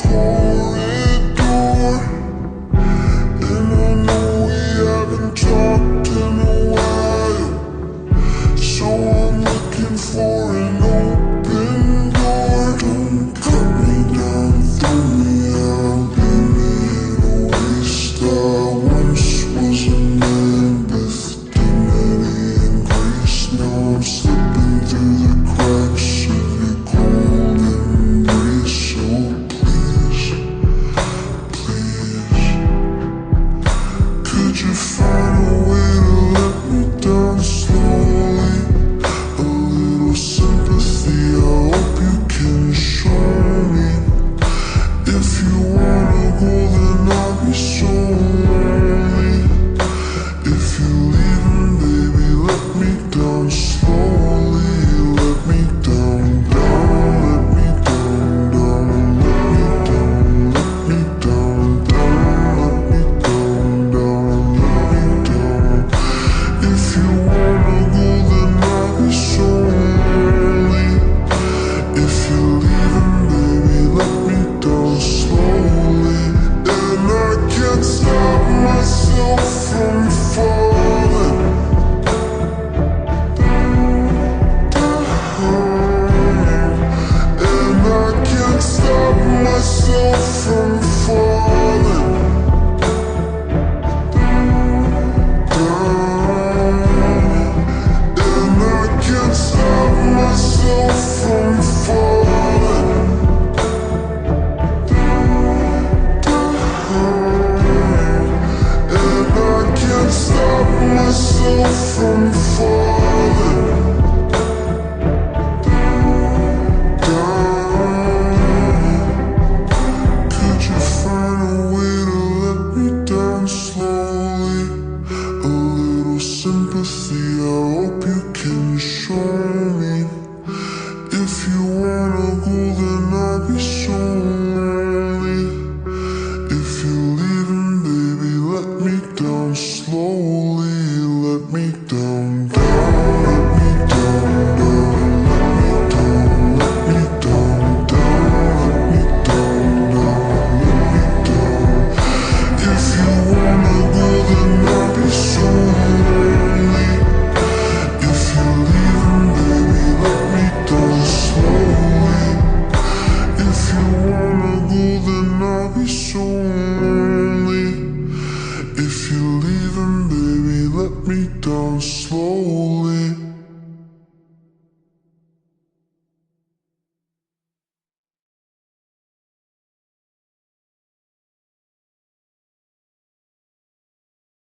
corridor, and I know we haven't talked in a while, so I'm looking for an open door. Don't cut me down, throw me out, leave me in a waste. I once was a man with dignity and grace. Now I'm slipping through the cracks of your golden embrace. So please, please, could you find a way to let me down slowly? A little sympathy, I hope you can show me. If you wanna go, then I'll be so lonely. If you're leaving, baby, let me down slowly. Let me down, down, let me down, down, let me down, let me down, down, let me down, down, let me down. If you wanna go, then I'll be so lonely. If you're leaving, baby, let me down slowly. And I can't stop myself from falling down. And I can't stop myself from falling down. And I can't stop myself from falling down. And I can't stop myself from falling down. Could you find a way to let me down slowly? A little sympathy, I hope you can show me. If you wanna go, then I'll be so lonely. If you're leaving, baby, let me down slowly. Let me down, down, let me down, down, let me down, let me down, down, let me down, down, let me down. If you wanna go, then I'll be so lonely. If you're leaving, baby, let me down slowly. If you wanna go, then I'll be so lonely. If you're leaving, baby, let me down slowly.